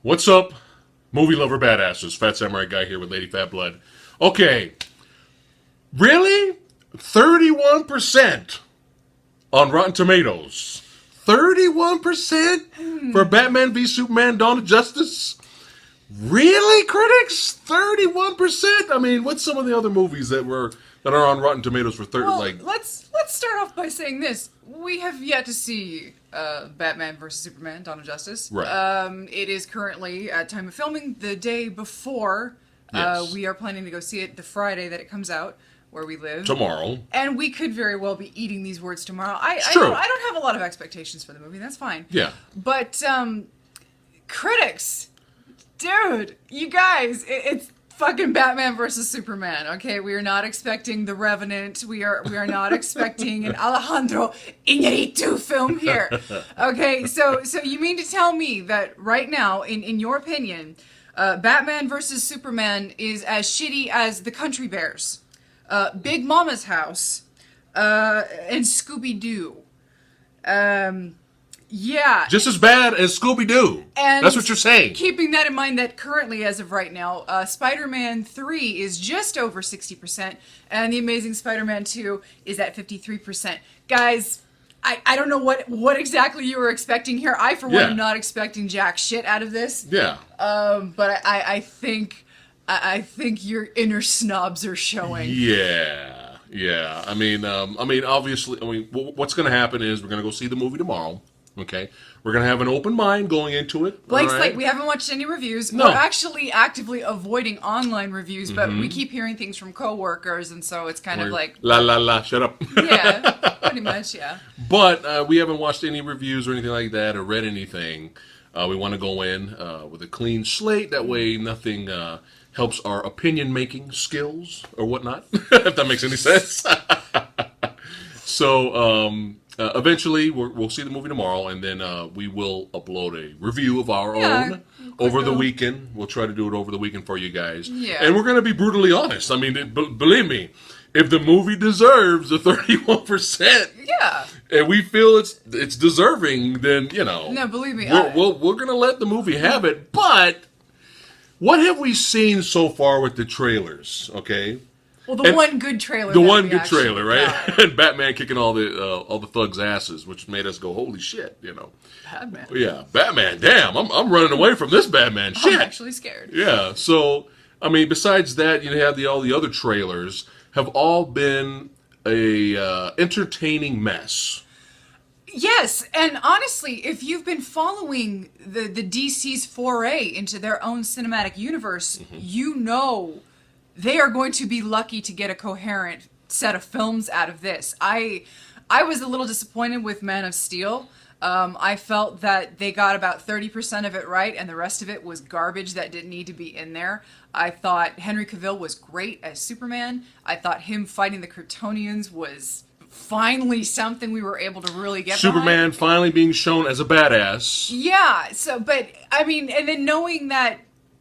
What's up, movie lover badasses? Fat Samurai Guy here with Lady Fat Blood. Okay, really? 31% on Rotten Tomatoes. 31% for Batman v Superman: Dawn of Justice? Really, critics? 31%? I mean, what's some of the other movies that are on Rotten Tomatoes for 30? Well, Like, let's start off by saying this: we have yet to see Batman vs Superman: Dawn of Justice. Right. It is currently, at time of filming, the day before. Yes. We are planning to go see it the Friday that it comes out, where we live. Tomorrow. And we could very well be eating these words tomorrow. I True. don't have a lot of expectations for the movie. That's fine. Yeah. But critics, dude, you guys, it's fucking Batman versus Superman. Okay, we are not expecting The Revenant. We are not expecting an Alejandro Iñárritu film here. Okay, so you mean to tell me that right now, in your opinion, Batman versus Superman is as shitty as The Country Bears, Big Mama's House, and Scooby Doo? Yeah. Just as bad as Scooby-Doo. And That's what you're saying. Keeping that in mind, that currently, as of right now, Spider-Man 3 is just over 60%, and The Amazing Spider-Man 2 is at 53%. Guys, I don't know what exactly you were expecting here. I, for one, Yeah. am not expecting jack shit out of this. Yeah. But I think your inner snobs are showing. Yeah, yeah. I mean, obviously, what's going to happen is we're going to go see the movie tomorrow. Okay, we're going to have an open mind going into it. Blank all slate. right? We haven't watched any reviews. No. We're actually actively avoiding online reviews, but we keep hearing things from coworkers, and so it's kind of like, La la la. Shut up. yeah, pretty much, yeah. But we haven't watched any reviews or anything like that or read anything. We want to go in with a clean slate. That way, nothing helps our opinion making skills or whatnot. If that makes any sense. So. Eventually, we'll see the movie tomorrow, and then we will upload a review of our own over the weekend. We'll try to do it over the weekend for you guys. Yeah. And we're going to be brutally honest. I mean, believe me, if the movie deserves a 31%, Yeah. and we feel it's deserving, then, you know. No, believe me. We're going to let the movie have it. But what have we seen so far with the trailers, okay? Well, the one good trailer. The that one we good actually trailer, right? got. And Batman kicking all the thugs' asses, which made us go, "Holy shit!" You know. Batman. Yeah, Batman. Damn, I'm running away from this Batman. Shit. I'm actually scared. Yeah. So, I mean, besides that, you have all the other trailers have all been a entertaining mess. Yes, and honestly, if you've been following the DC's foray into their own cinematic universe, you know they are going to be lucky to get a coherent set of films out of this. I was a little disappointed with Man of Steel. I felt that they got about 30% of it right, and the rest of it was garbage that didn't need to be in there. I thought Henry Cavill was great as Superman. I thought him fighting the Kryptonians was finally something we were able to really get Superman behind. finally being shown as a badass. Yeah, so, but, I mean, and then knowing that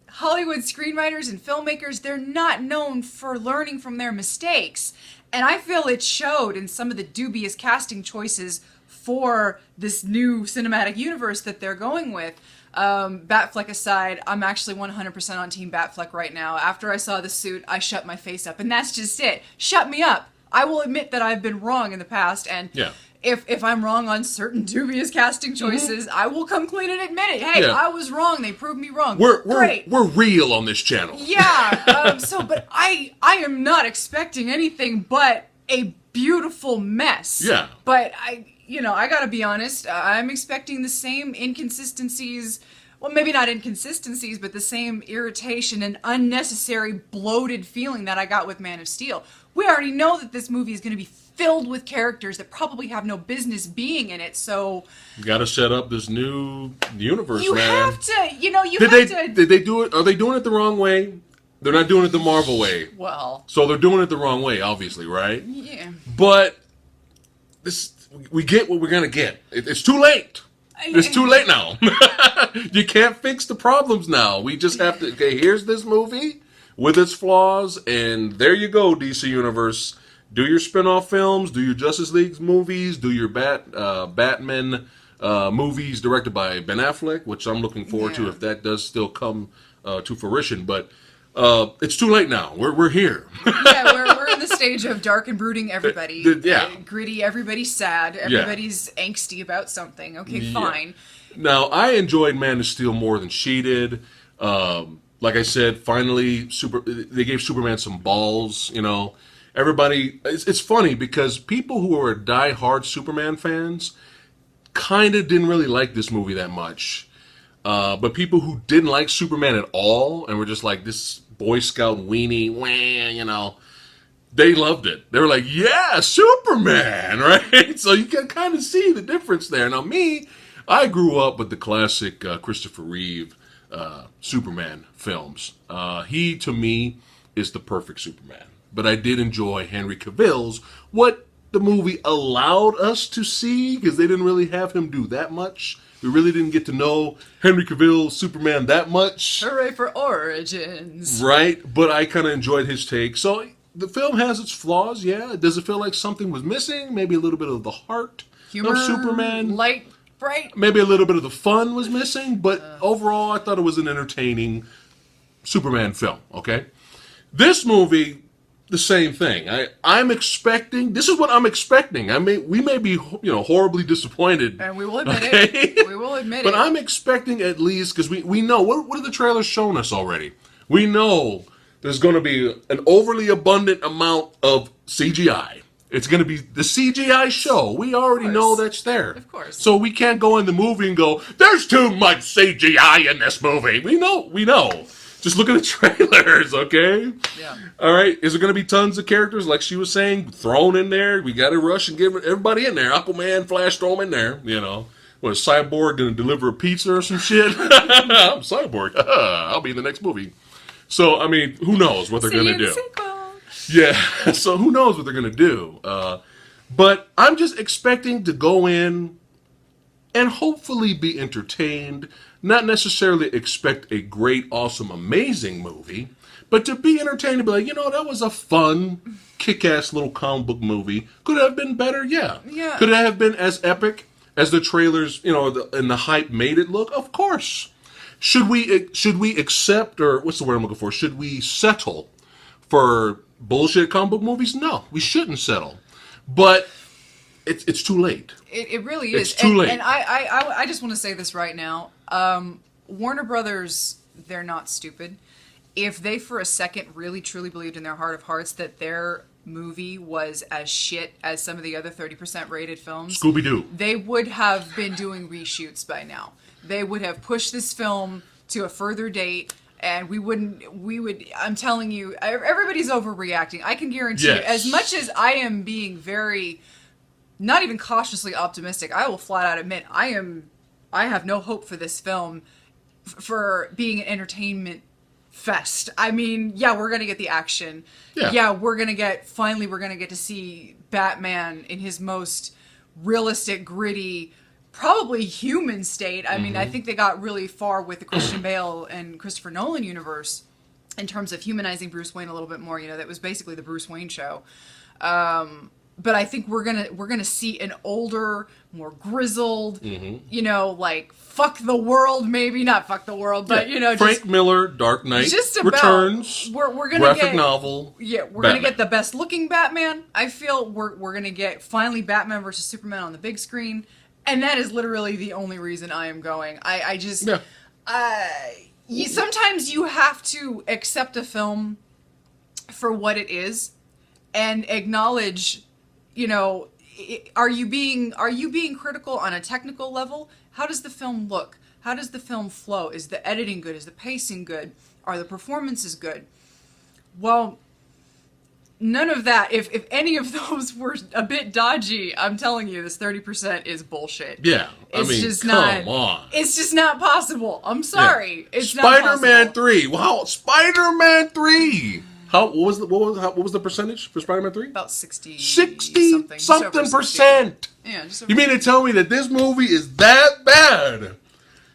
Hollywood screenwriters and filmmakers, they're not known for learning from their mistakes. And I feel it showed in some of the dubious casting choices for this new cinematic universe that they're going with. Batfleck aside, I'm actually 100% on Team Batfleck right now. After I saw the suit, I shut my face up. And that's just it. Shut me up. I will admit that I've been wrong in the past, and Yeah. if I'm wrong on certain dubious casting choices, I will come clean and admit it. Hey, Yeah. I was wrong. They proved me wrong. We're Great. real on this channel. Yeah. But I am not expecting anything but a beautiful mess. Yeah. But I gotta be honest. I'm expecting the same inconsistencies. Well, maybe not inconsistencies, but the same irritation and unnecessary bloated feeling that I got with Man of Steel. We already know that this movie is going to be filled with characters that probably have no business being in it, so You got to set up this new universe, you man. have to, you have to... Did they do it? Are they doing it the wrong way? They're not doing it the Marvel way. Well, So they're doing it the wrong way, obviously, right? yeah. But we get what we're gonna get. It's too late. It's too late now. You can't fix the problems now. We just have to. Okay, here's this movie with its flaws, and there you go, DC Universe. Do your spin-off films. Do your Justice League movies. Do your Batman Movies directed by Ben Affleck, which I'm looking forward to Yeah. if that does still come to fruition. But it's too late now. We're here. Yeah, we're in the stage of dark and brooding everybody. Yeah. Gritty, everybody's sad, everybody's angsty about something. Okay, fine. Now, I enjoyed Man of Steel more than she did. Like I said, finally, they gave Superman some balls. You know, everybody. It's funny because people who are die-hard Superman fans kind of didn't really like this movie that much. But people who didn't like Superman at all and were just like this Boy Scout weenie, wah, you know, they loved it. They were like, yeah, Superman, right? So you can kind of see the difference there. Now, me, I grew up with the classic Christopher Reeve Superman films. He, to me, is the perfect Superman. But I did enjoy Henry Cavill's, what the movie allowed us to see, because they didn't really have him do that much. We really didn't get to know Henry Cavill's Superman that much. Hooray for Origins. Right? But I kind of enjoyed his take. So the film has its flaws, yeah. Does it feel like something was missing? Maybe a little bit of the heart Humor, of Superman. light, bright. Maybe a little bit of the fun was missing. But overall, I thought it was an entertaining Superman film, okay? This movie, the same thing. I'm expecting, this is what I'm expecting. We may be, horribly disappointed. And we will admit okay? it. We will admit But it. I'm expecting at least, because we know, what have the trailers shown us already? We know there's going to be an overly abundant amount of CGI. It's going to be the CGI show. We already know that's there. Of course. So we can't go in the movie and go, there's too much CGI in this movie. We know. Just look at the trailers, okay? Yeah. All right. Is there going to be tons of characters, like she was saying, thrown in there? We got to rush and give everybody in there. Aquaman, Flash, throw them in there, What, is Cyborg going to deliver a pizza or some shit? I'm Cyborg. I'll be in the next movie. So, I mean, who knows what they're going to do? Yeah, so who knows what they're going to do. But I'm just expecting to go in and hopefully be entertained. Not necessarily expect a great, awesome, amazing movie, but to be entertained and be like, that was a fun, kick-ass little comic book movie. Could it have been better? Yeah. Could it have been as epic as the trailers, and the hype made it look? Of course. Should we accept, or what's the word I'm looking for? Should we settle for bullshit comic book movies? No, we shouldn't settle. But it's too late. It really is. It's too late. And I just want to say this right now. Warner Brothers, they're not stupid. If they for a second really truly believed in their heart of hearts that their movie was as shit as some of the other 30% rated films, Scooby-Doo. they would have been doing reshoots by now. They would have pushed this film to a further date. And we would, I'm telling you, everybody's overreacting. I can guarantee you, as much as I am being very, not even cautiously optimistic, I will flat out admit, I have no hope for this film for being an entertainment fest. I mean, yeah, we're going to get the action. Yeah, we're going to get to see Batman in his most realistic, gritty, probably human state. I mean, I think they got really far with the Christian Bale and Christopher Nolan universe in terms of humanizing Bruce Wayne a little bit more. That was basically the Bruce Wayne show. But I think we're gonna see an older, more grizzled, like fuck the world, maybe not fuck the world, but Frank Miller, Dark Knight just about, Returns. We're gonna graphic get, novel. Yeah, we're Batman. gonna get the best looking Batman. I feel we're gonna get finally Batman versus Superman on the big screen. And that is literally the only reason I am going. I just, sometimes you have to accept a film for what it is, and acknowledge, are you being critical on a technical level? How does the film look? How does the film flow? Is the editing good? Is the pacing good? Are the performances good? Well, none of that. If any of those were a bit dodgy, I'm telling you, this 30% is bullshit. Yeah, come on. It's just not possible. I'm sorry. Yeah. It's not possible. Spider-Man 3. Wow, Spider-Man 3. What was the percentage for Spider-Man 3? About 60 something just over 60. percent. Yeah, You mean to tell me that this movie is that bad?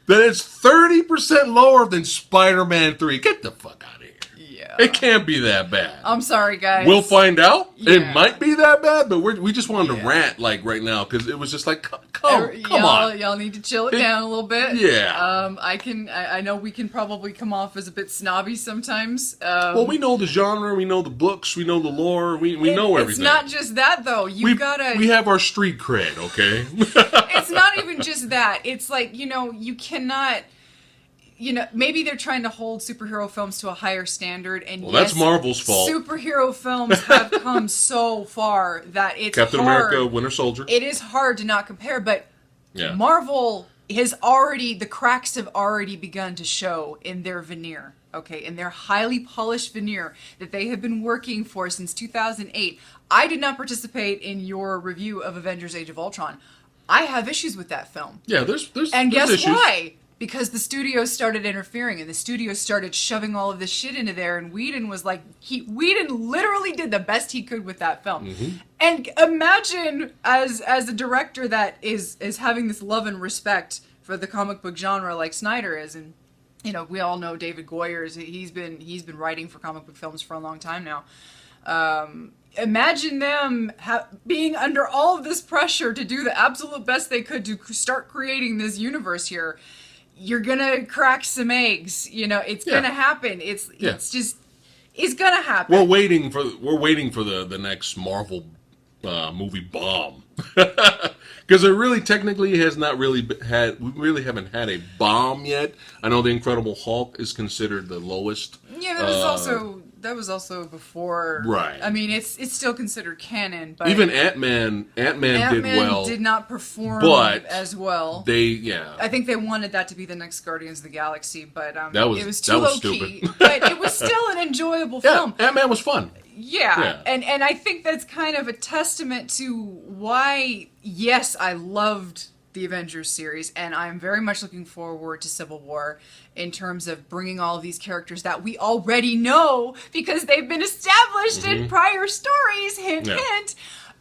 That it's 30% lower than Spider-Man 3? Get the fuck out of here. Yeah. It can't be that bad. I'm sorry, guys. We'll find out. Yeah. It might be that bad, but we just wanted to Yeah. rant like right now because it was just like, come on. Y'all need to chill it down a little bit. Yeah. I know we can probably come off as a bit snobby sometimes. Well, we know the genre, we know the books, we know the lore, we know everything. It's not just that though. we have our street cred, okay? It's not even just that. It's like, you cannot, maybe they're trying to hold superhero films to a higher standard, and Well, that's Marvel's fault. Superhero films have come so far that it's Captain hard. America, Winter Soldier. It is hard to not compare, but Yeah. Marvel the cracks have already begun to show in their veneer, okay, in their highly polished veneer that they have been working for since 2008. I did not participate in your review of Avengers Age of Ultron. I have issues with that film. Yeah, there's And there's guess issues. why? Because the studio started interfering, and the studio started shoving all of this shit into there, and Whedon was like, Whedon literally did the best he could with that film. Mm-hmm. And imagine as a director that is having this love and respect for the comic book genre like Snyder is, and we all know David Goyer he's been writing for comic book films for a long time now. Imagine them being under all of this pressure to do the absolute best they could to start creating this universe here. You're gonna crack some eggs, it's gonna happen. It's gonna happen. We're waiting for the next Marvel movie bomb. Because it really technically has not really had. We really haven't had a bomb yet. I know the Incredible Hulk is considered the lowest. Yeah, that was also before. Right. I mean, it's still considered canon, but Even Ant-Man did well. did not perform but as well. I think they wanted that to be the next Guardians of the Galaxy, but it was too that was low key. stupid. But it was still an enjoyable yeah, film. Ant-Man was fun. Yeah. And I think that's kind of a testament to why, yes, I loved the Avengers series, and I'm very much looking forward to Civil War in terms of bringing all of these characters that we already know because they've been established in prior stories, hint, hint.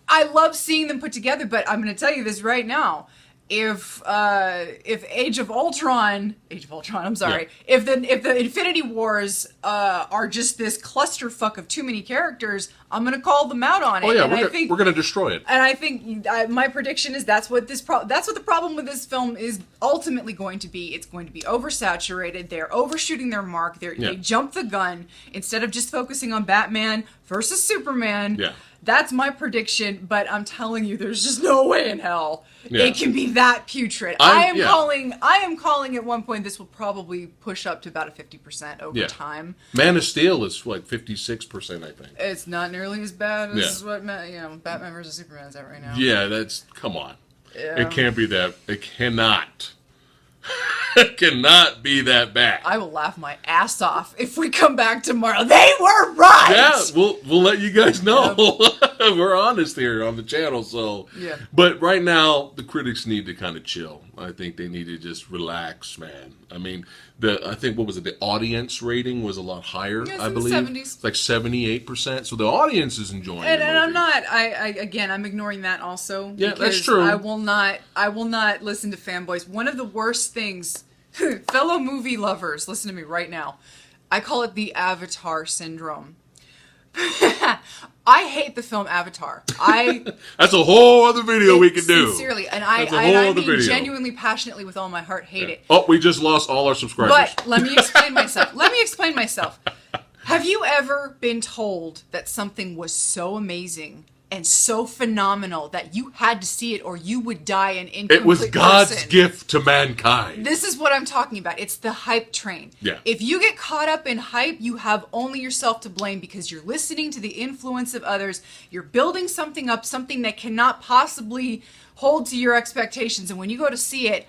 I love seeing them put together, but I'm going to tell you this right now. If Age of Ultron, I'm sorry. Yeah. If the Infinity Wars are just this clusterfuck of too many characters, I'm gonna call them out on it. Oh yeah, and we're gonna destroy it. And I think my prediction is that's what the problem with this film is ultimately going to be. It's going to be oversaturated. They're overshooting their mark. They jump the gun instead of just focusing on Batman versus Superman. Yeah. That's my prediction, but I'm telling you, there's just no way in hell it can be that putrid. I am calling at one point this will probably push up to about a 50% over time. Man of Steel is like 56%, I think. It's not nearly as bad as what Batman versus Superman is at right now. Yeah, come on. Yeah. It can't be that. It cannot. It cannot be that bad. I will laugh my ass off if we come back tomorrow. They were right. Yeah, we'll let you guys know. We're honest here on the channel, so. Yeah. But right now, the critics need to kind of chill. I think they need to just relax, man. I mean, I think what was it? The audience rating was a lot higher. Yeah, it's I in the believe 70s. It's like 78%. So the audience is enjoying it. And I'm not. I'm ignoring that also. Yeah, that's because true. I will not listen to fanboys. One of the worst things, fellow movie lovers, listen to me right now. I call it the Avatar syndrome. I hate the film Avatar. That's a whole other video we can do. Sincerely, and That's a I whole mean other video. genuinely, passionately, with all my heart, hate it. Oh, we just lost all our subscribers. But let me explain myself. Have you ever been told that something was so amazing and so phenomenal that you had to see it or you would die an incomplete It was God's person? gift to mankind. This is what I'm talking about. It's the hype train. Yeah. If you get caught up in hype, you have only yourself to blame because you're listening to the influence of others. You're building something up, something that cannot possibly hold to your expectations. And when you go to see it,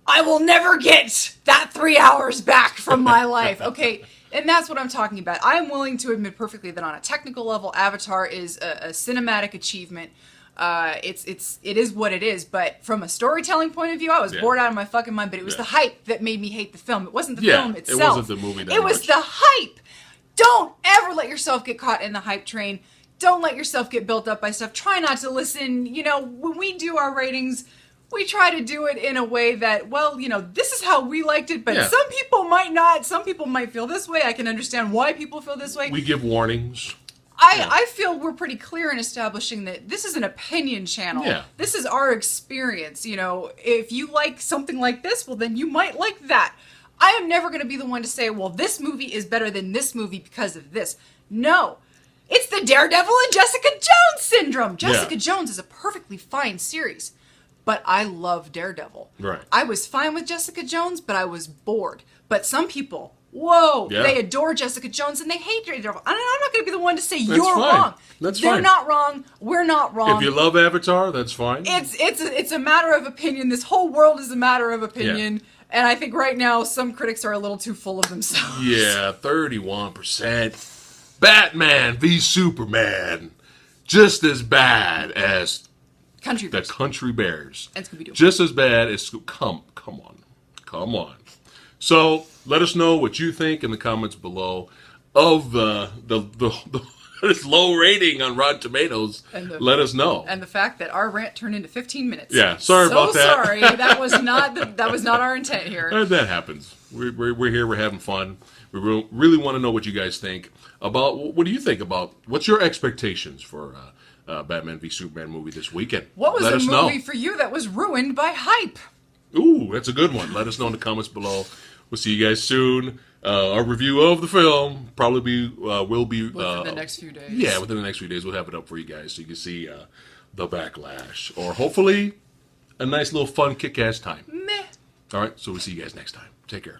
I will never get that 3 hours back from my life. Okay. And that's what I'm talking about. I am willing to admit perfectly that on a technical level, Avatar is a cinematic achievement. It is what it is. But from a storytelling point of view, I was bored out of my fucking mind. But it was the hype that made me hate the film. It wasn't the film itself. It wasn't the movie that It was much. the hype. Don't ever let yourself get caught in the hype train. Don't let yourself get built up by stuff. Try not to listen. When we do our ratings, we try to do it in a way that, well, this is how we liked it, but Yeah. some people might not. Some people might feel this way. I can understand why people feel this way. We give warnings. I feel we're pretty clear in establishing that this is an opinion channel. Yeah. This is our experience. If you like something like this, well, then you might like that. I am never going to be the one to say, well, this movie is better than this movie because of this. No. It's the Daredevil and Jessica Jones syndrome. Jessica Jones is a perfectly fine series, but I love Daredevil. Right. I was fine with Jessica Jones, but I was bored. But some people, whoa, Yeah. they adore Jessica Jones and they hate Daredevil. I'm not going to be the one to say That's you're fine. wrong. That's They're fine. not wrong. We're not wrong. If you love Avatar, that's fine. It's a matter of opinion. This whole world is a matter of opinion. And I think right now some critics are a little too full of themselves. Yeah, 31%. Batman v Superman. Just as bad as Country the Bears Country Bears. and Scooby-Doo. Just as bad as come on. So let us know what you think in the comments below of the this low rating on Rotten Tomatoes. Let us know. And the fact that our rant turned into 15 minutes. Yeah, sorry about that. So sorry. That was not our intent here. That happens. We're here. We're having fun. We really want to know what you guys think about. What do you think about? What's your expectations for Batman v Superman movie this weekend? What was Let a us movie know. for you that was ruined by hype? Ooh, that's a good one. Let us know in the comments below. We'll see you guys soon. Our review of the film probably will be Within the next few days. Yeah, within the next few days we'll have it up for you guys so you can see the backlash or hopefully a nice little fun kick-ass time. Meh. All right, so we'll see you guys next time. Take care.